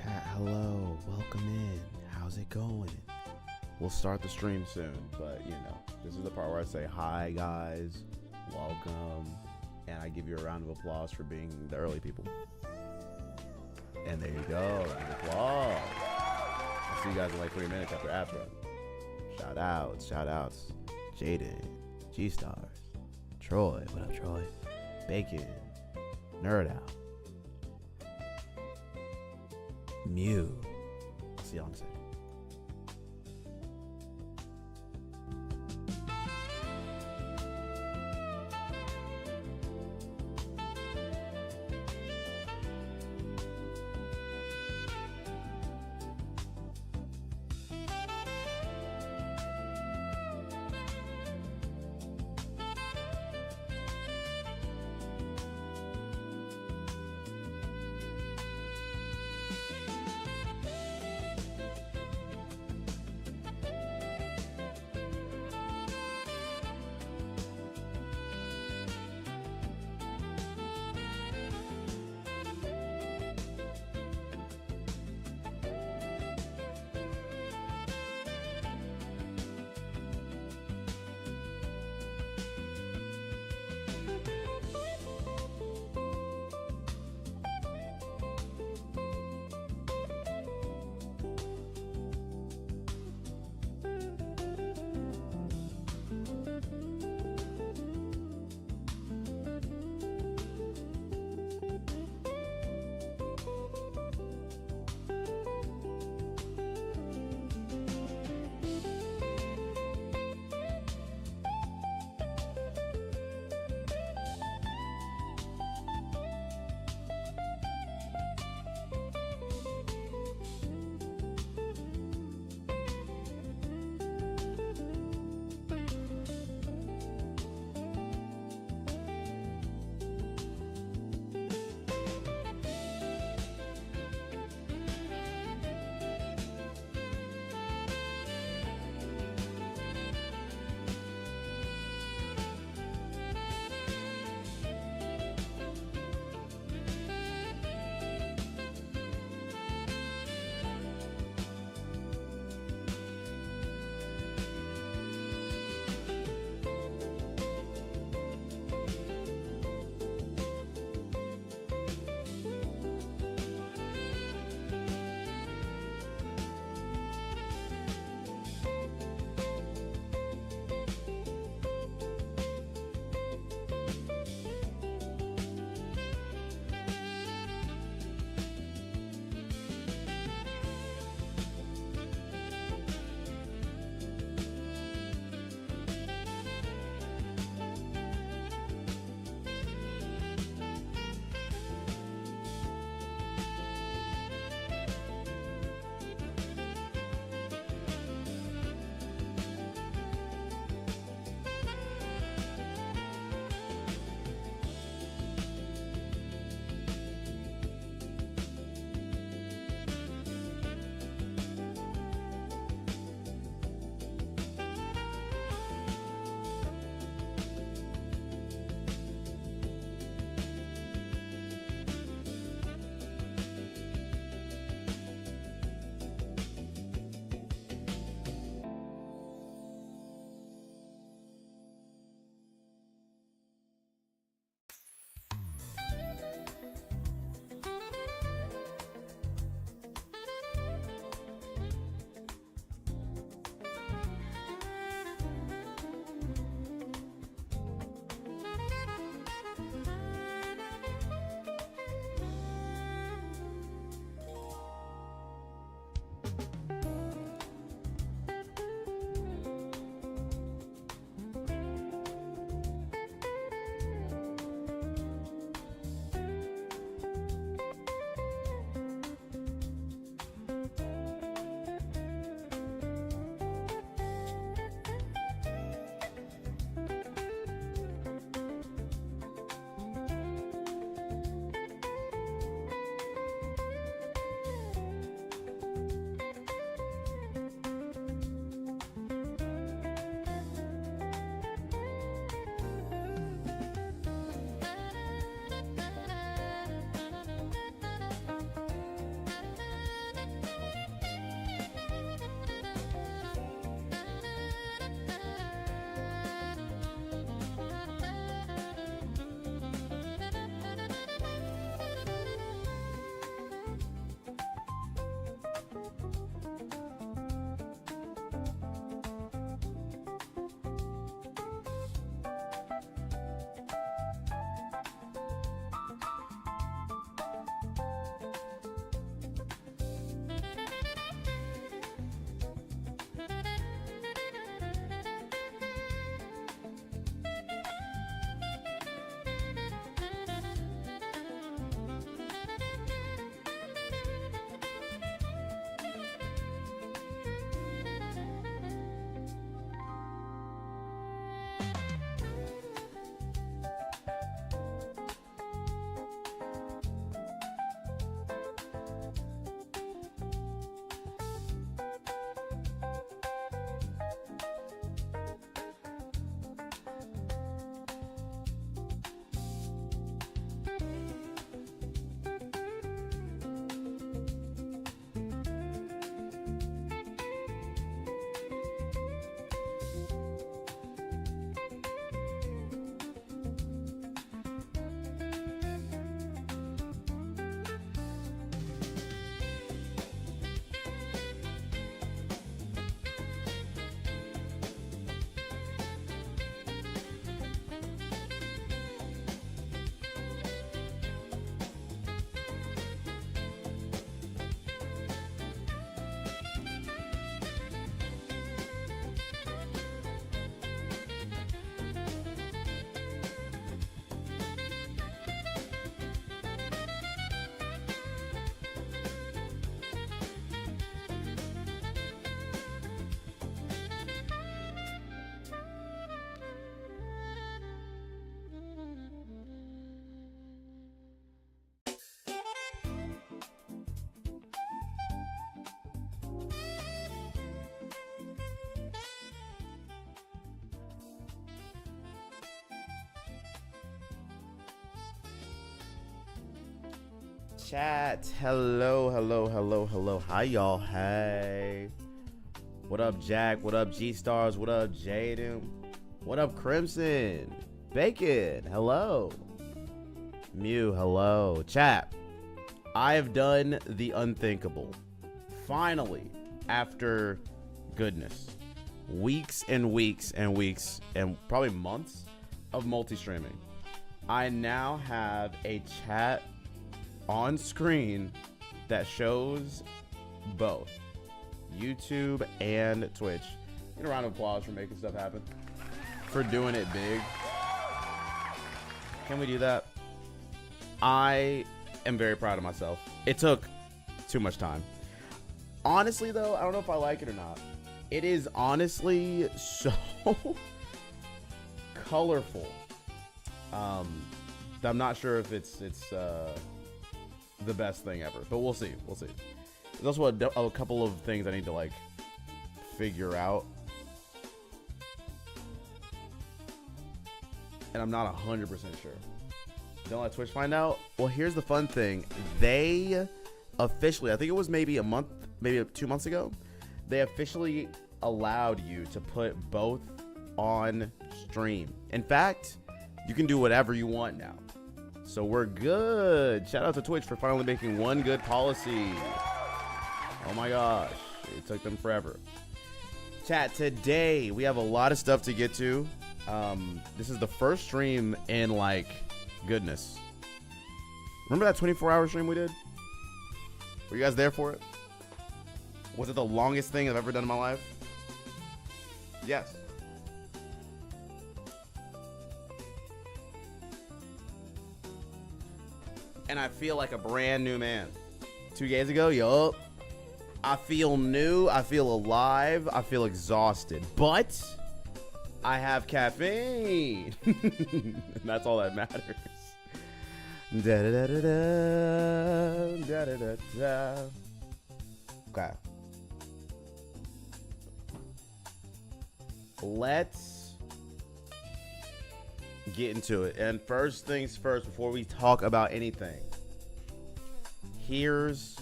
chat. Hello, welcome in. How's it going? We'll start the stream soon, but this is the part where I say hi guys, welcome, and I give you a round of applause for being the early people. And there you go, round of applause. I'll see you guys in like 3 minutes after Afro. Shout outs. Jaden, G-Stars, Troy, what up Troy? Bacon, Nerd Out, Mew. I'll see y'all in a second. Chat. Hello, hello, hello, hello. Hi, y'all. Hey. What up, Jack? What up, G-Stars? What up, Jaden? What up, Crimson? Bacon. Hello. Mew. Hello. Chat. I have done the unthinkable. Finally, after goodness, weeks and weeks and weeks and probably months of multi-streaming, I now have a chat on screen that shows both YouTube and Twitch. Get a round of applause for making stuff happen, for doing it big. Can we do that? I am very proud of myself. It took too much time. Honestly, though, I don't know if I like it or not. It is honestly so colorful. I'm not sure if it's the best thing ever, but we'll see. We'll see. There's also a couple of things I need to like figure out, and I'm not 100% sure. Don't let Twitch find out. Well, here's the fun thing. They officially, I think it was maybe 2 months ago, they officially allowed you to put both on stream. In fact, you can do whatever you want now. So we're good. Shout out to Twitch for finally making one good policy. Oh my gosh, it took them forever. Chat, today we have a lot of stuff to get to. This is the first stream in like goodness. Remember that 24-hour stream we did? Were you guys there for it? Was it the longest thing I've ever done in my life? Yes. And I feel like a brand new man. 2 days ago, yup. I feel new. I feel alive. I feel exhausted. But I have caffeine. That's all that matters. Da da da da da da da da. Okay. Let's get into it. And first things first, before we talk about anything, here's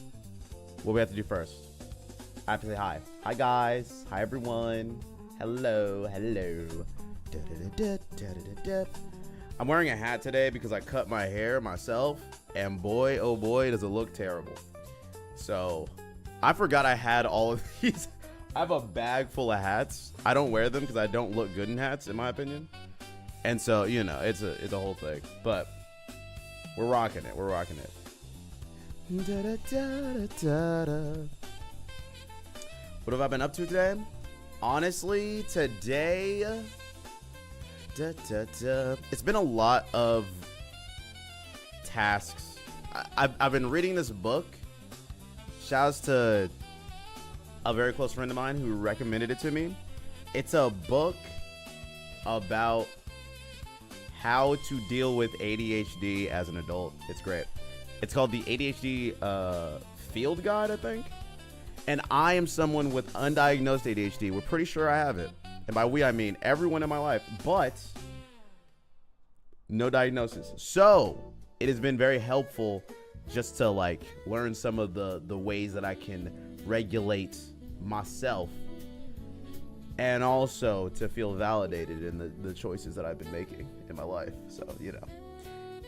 what we have to do first. I have to say hi. Hi, guys. Hi, everyone. Hello. Hello. Da, da, da, da, da, da, da. I'm wearing a hat today because I cut my hair myself, and boy, oh boy, does it look terrible. So I forgot I had all of these. I have a bag full of hats. I don't wear them because I don't look good in hats, in my opinion. And so, you know, it's a whole thing. But we're rocking it. We're rocking it. Da, da, da, da, da. What have I been up to today? Honestly, today, it's been a lot of tasks. I've been reading this book. Shouts to a very close friend of mine who recommended it to me. It's a book about how to deal with ADHD as an adult. It's great. It's called the ADHD Field Guide, I think. And I am someone with undiagnosed ADHD. We're pretty sure I have it. And by we, I mean everyone in my life. But no diagnosis. So it has been very helpful just to like learn some of the ways that I can regulate myself, and also to feel validated in the choices that I've been making in my life. So, you know,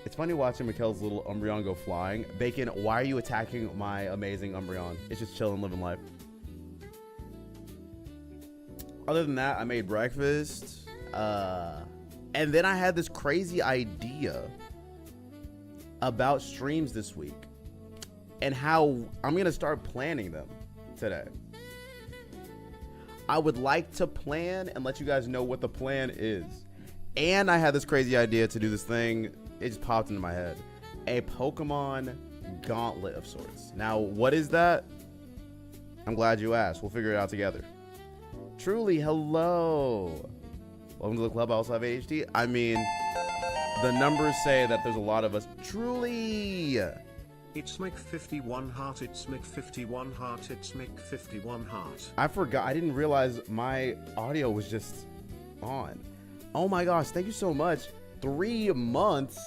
it's funny watching Mikkel's little Umbreon go flying. Bacon, why are you attacking my amazing Umbreon? It's just chilling, living life. Other than that, I made breakfast, and then I had this crazy idea about streams this week and how I'm gonna start planning them today. I would like to plan and let you guys know what the plan is. And I had this crazy idea to do this thing. It just popped into my head. A Pokemon Gauntlet of sorts. Now, what is that? I'm glad you asked. We'll figure it out together. Truly, hello. Welcome to the club. I also have ADHD. I mean, the numbers say that there's a lot of us. Truly. It's Mick51 heart, it's Mick51 heart, it's Mick51 heart. I forgot, I didn't realize my audio was just on. Oh my gosh, thank you so much. 3 months.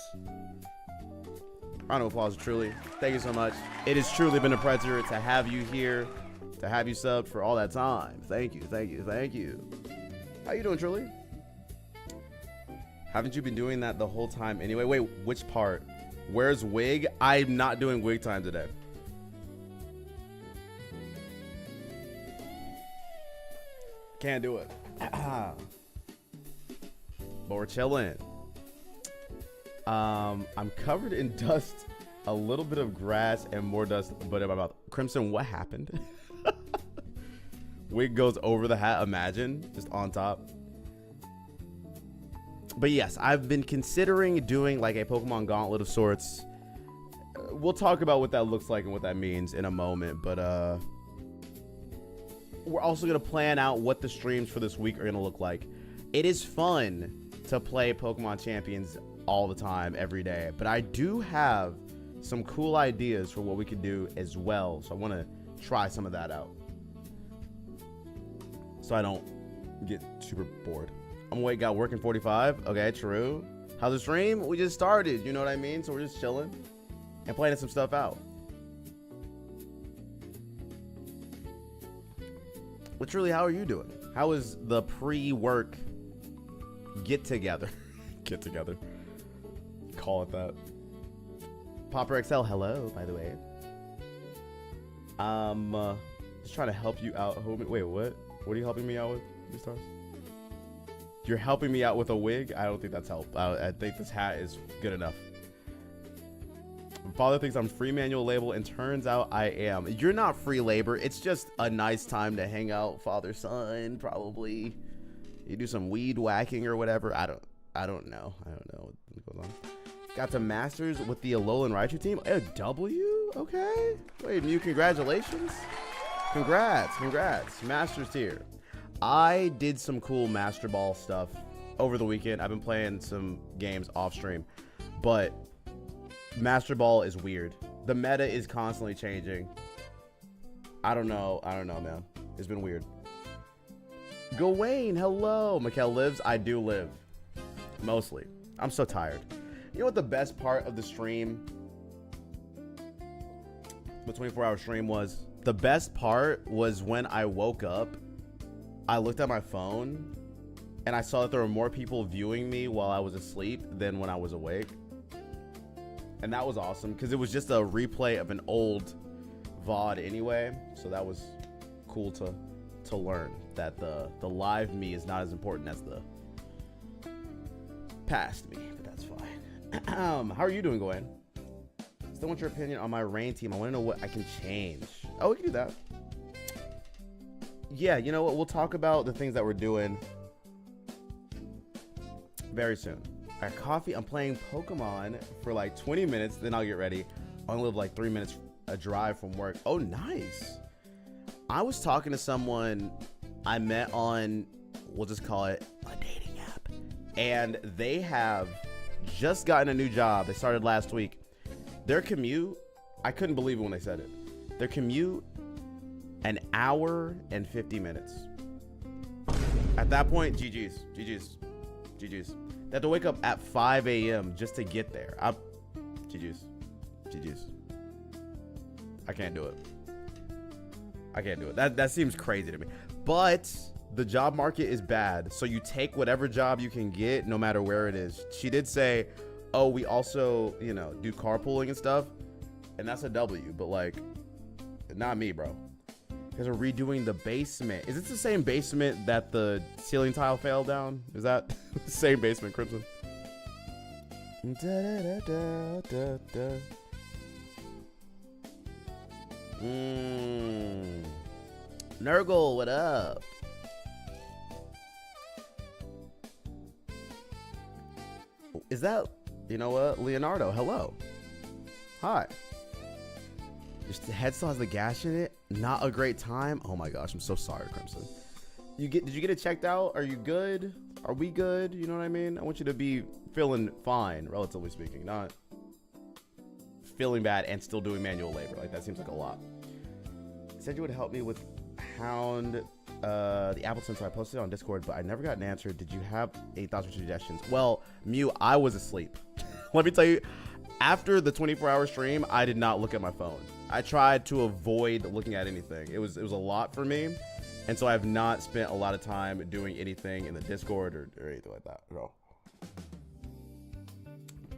Round of applause, truly. Thank you so much. It has truly been a pleasure to have you here, to have you subbed for all that time. Thank you, thank you, thank you. How you doing, truly? Haven't you been doing that the whole time anyway? Wait, which part? Where's wig? I'm not doing wig time today. Can't do it. But we're chilling. I'm covered in dust, a little bit of grass, and more dust, but in my mouth. Crimson, what happened? Wig goes over the hat, imagine, just on top. But yes, I've been considering doing like a Pokemon Gauntlet of sorts. We'll talk about what that looks like and what that means in a moment, but we're also going to plan out what the streams for this week are going to look like. It is fun to play Pokemon Champions all the time, every day, but I do have some cool ideas for what we could do as well, so I want to try some of that out so I don't get super bored. I'm awake, got work in 45. Okay, true. How's the stream? We just started, you know what I mean? So we're just chilling and planning some stuff out. But truly, how are you doing? How is the pre-work get together? Get together. Call it that. Popper XL, hello, by the way. Just trying to help you out, homie. Wait, what? What are you helping me out with, stars? You're helping me out with a wig? I don't think that's help. I think this hat is good enough. Father thinks I'm free manual label, and turns out I am. You're not free labor. It's just a nice time to hang out, father son. Probably you do some weed whacking or whatever. I don't know what goes on. Got to masters with the Alolan Raichu team. A W? Okay. Wait, Mew, congratulations. Congrats. Masters tier. I did some cool Master Ball stuff over the weekend. I've been playing some games off stream, but Master Ball is weird. The meta is constantly changing. I don't know, man. It's been weird. Gawain, hello. Mikkel lives. I do live. Mostly. I'm so tired. You know what the best part of the stream, the 24-hour stream was? The best part was when I woke up, I looked at my phone, and I saw that there were more people viewing me while I was asleep than when I was awake. And that was awesome, because it was just a replay of an old VOD anyway. So that was cool to learn that the live me is not as important as the past me, but that's fine. How are you doing, Gwen? Still want your opinion on my rain team. I want to know what I can change. Oh, we can do that. Yeah, you know what? We'll talk about the things that we're doing very soon. I got coffee. I'm playing Pokemon for like 20 minutes. Then I'll get ready. I only live like 3 minutes a drive from work. Oh, nice. I was talking to someone I met on, we'll just call it a dating app. And they have just gotten a new job. They started last week. Their commute, I couldn't believe it when they said it. Their commute, an hour and 50 minutes. At that point, GG's. They have to wake up at 5 a.m. just to get there. GG's. I can't do it. That seems crazy to me. But the job market is bad, so you take whatever job you can get, no matter where it is. She did say, oh, we also, do carpooling and stuff, and that's a W, but like, not me, bro. Because we're redoing the basement. Is it the same basement that the ceiling tile fell down? Is that the same basement, Crimson? Nurgle, what up? Is that, you know what? Leonardo, hello. Hi. Your head still has the gash in it. Not a great time. Oh my gosh, I'm so sorry, Crimson. Did you get it checked out? Are you good? Are we good? You know what I mean? I want you to be feeling fine, relatively speaking, not feeling bad and still doing manual labor. Like, that seems like a lot. Said you would help me with Hound, the Apple Sensor. I posted it on Discord, but I never got an answer. Did you have any thoughts or suggestions? Well, Mew, I was asleep. Let me tell you, after the 24-hour stream, I did not look at my phone. I tried to avoid looking at anything. It was a lot for me. And so I have not spent a lot of time doing anything in the Discord or anything like that at all.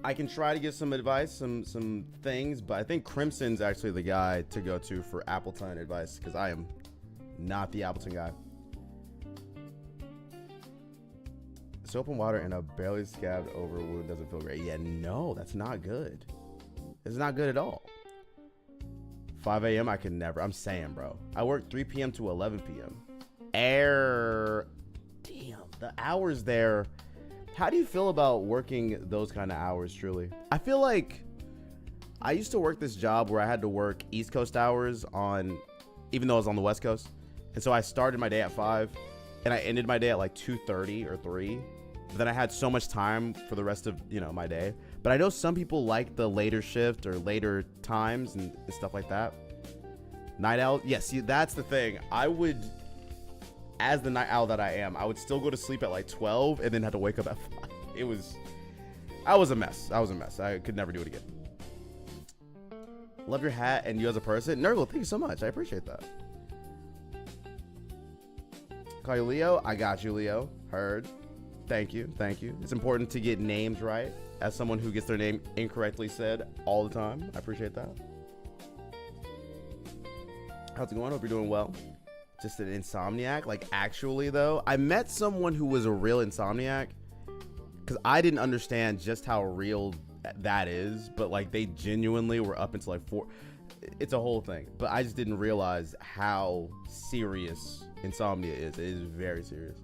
I can try to give some advice, some things, but I think Crimson's actually the guy to go to for Appleton advice, because I am not the Appleton guy. Soap and water and a barely scabbed over wound doesn't feel great. Yeah, no, that's not good. It's not good at all. 5 a.m. I can never. I'm saying, bro. I work 3 p.m. to 11 p.m. Damn, the hours there. How do you feel about working those kind of hours, truly? I feel like I used to work this job where I had to work East Coast hours on, even though I was on the West Coast. And so I started my day at 5 and I ended my day at like 2:30 or 3. But then I had so much time for the rest of, my day. But I know some people like the later shift or later times and stuff like that. Night owl. Yeah, see, that's the thing. I would, as the night owl that I am, I would still go to sleep at like 12 and then have to wake up at 5. I was a mess. I could never do it again. Love your hat and you as a person. Nurgle, thank you so much. I appreciate that. Call you Leo. I got you, Leo. Heard. Thank you. It's important to get names right. As someone who gets their name incorrectly said all the time, I appreciate that. How's it going? Hope you're doing well. Just an insomniac? Like, actually, though, I met someone who was a real insomniac because I didn't understand just how real that is, but like they genuinely were up until like 4. It's a whole thing, but I just didn't realize how serious insomnia is. It is very serious.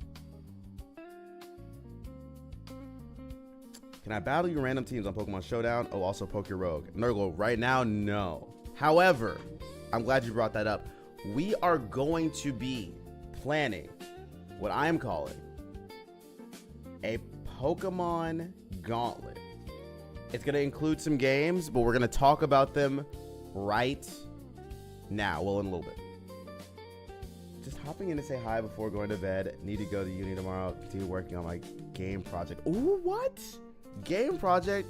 Can I battle you random teams on Pokemon Showdown? Oh, also poke your rogue. Nurgle, right now, no. However, I'm glad you brought that up. We are going to be planning what I am calling a Pokemon Gauntlet. It's going to include some games, but we're going to talk about them right now. Well, in a little bit. Just hopping in to say hi before going to bed. Need to go to uni tomorrow. Continue working on my game project. Ooh, what? Game project?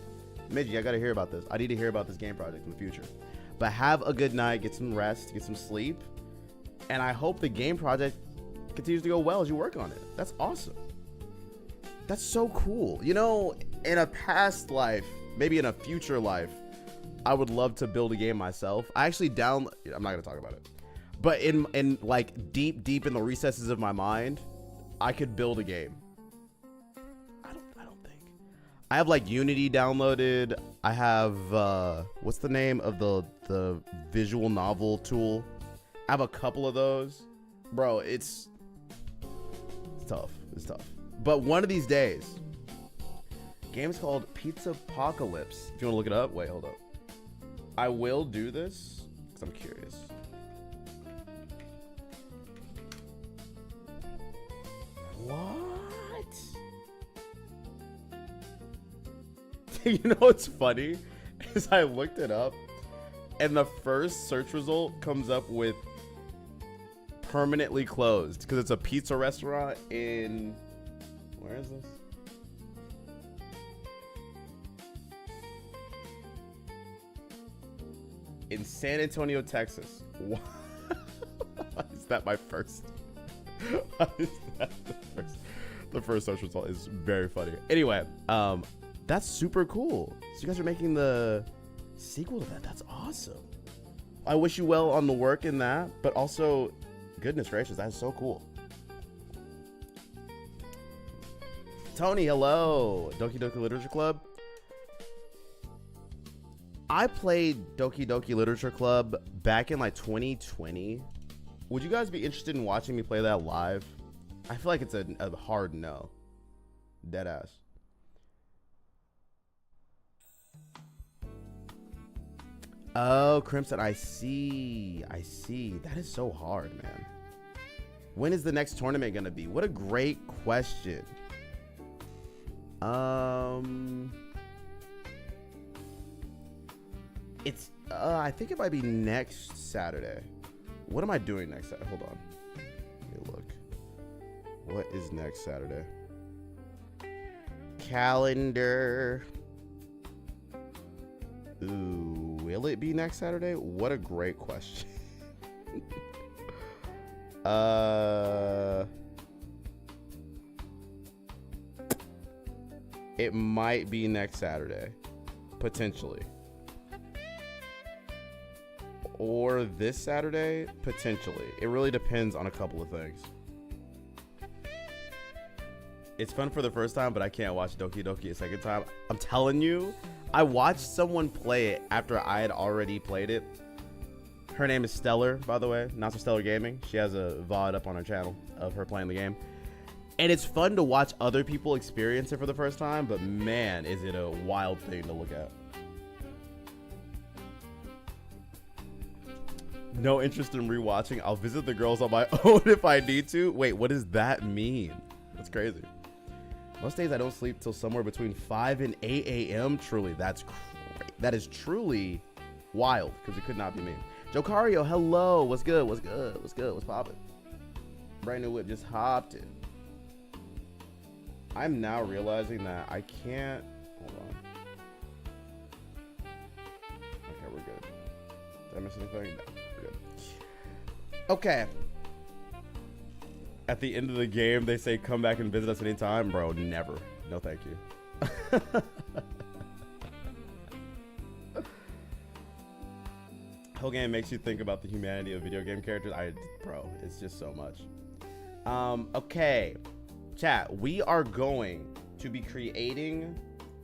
Midgie, I got to hear about this. I need to hear about this game project in the future. But have a good night. Get some rest. Get some sleep. And I hope the game project continues to go well as you work on it. That's awesome. That's so cool. In a past life, maybe in a future life, I would love to build a game myself. I actually I'm not going to talk about it. But in like deep in the recesses of my mind, I could build a game. I don't think. I have like Unity downloaded. I have what's the name of the visual novel tool? I have a couple of those. Bro, it's tough. It's tough. But one of these days, game is called Pizza Apocalypse. If you want to look it up, wait, hold up. I will do this because I'm curious. What? You know what's funny? Is I looked it up and the first search result comes up with permanently closed because it's a pizza restaurant in, where is this? In San Antonio, Texas. Why is that my first? Why is that the first search result? Is very funny. Anyway, that's super cool. So you guys are making the sequel to that. That's awesome. I wish you well on the work in that, but also, goodness gracious, that's so cool. Tony, hello. Doki Doki Literature Club. I played Doki Doki Literature Club back in like 2020. Would you guys be interested in watching me play that live? I feel like it's a hard no. Deadass. Oh, Crimson, I see. That is so hard, man. When is the next tournament gonna be? What a great question. It's I think it might be next Saturday. What am I doing next Saturday? Hold on. Let me look. What is next Saturday? Calendar. Ooh, will it be next Saturday? What a great question. It might be next Saturday, potentially. Or this Saturday, potentially. It really depends on a couple of things. It's fun for the first time, but I can't watch Doki Doki a second time. I'm telling you, I watched someone play it after I had already played it. Her name is Stellar, by the way, Not So Stellar Gaming. She has a VOD up on her channel of her playing the game. And it's fun to watch other people experience it for the first time, but man, is it a wild thing to look at. No interest in rewatching. I'll visit the girls on my own if I need to. Wait, what does that mean? That's crazy. Most days I don't sleep till somewhere between 5 and 8 a.m. Truly, that's crazy. That is truly wild, because it could not be me. Jocario, hello. What's good? What's good? What's good? What's poppin'? Brand new whip just hopped in. I'm now realizing that I can't. Hold on. Okay, we're good. Did I miss anything? No, we're good. Okay. At the end of the game, they say come back and visit us anytime. Bro, never. No, thank you. Whole game makes you think about the humanity of video game characters. Bro, it's just so much. Okay. Chat, we are going to be creating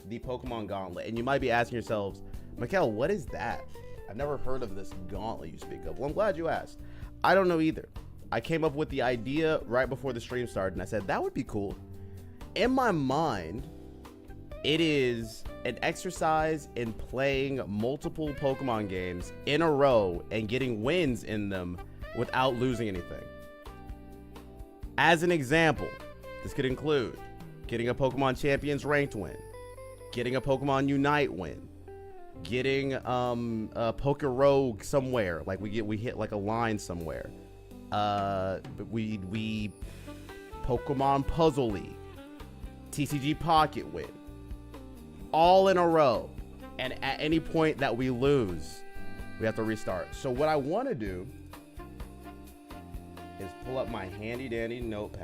the Pokemon Gauntlet. And you might be asking yourselves, Mikkel, what is that? I've never heard of this Gauntlet you speak of. Well, I'm glad you asked. I don't know either. I came up with the idea right before the stream started, and I said, that would be cool. In my mind, it is an exercise in playing multiple Pokemon games in a row and getting wins in them without losing anything. As an example, this could include getting a Pokemon Champions ranked win, getting a Pokemon Unite win, getting a Poke Rogue somewhere, like we hit like a line somewhere. We Pokemon Puzzle League, TCG Pocket win, all in a row. And at any point that we lose, we have to restart. So what I want to do is pull up my handy dandy notepad.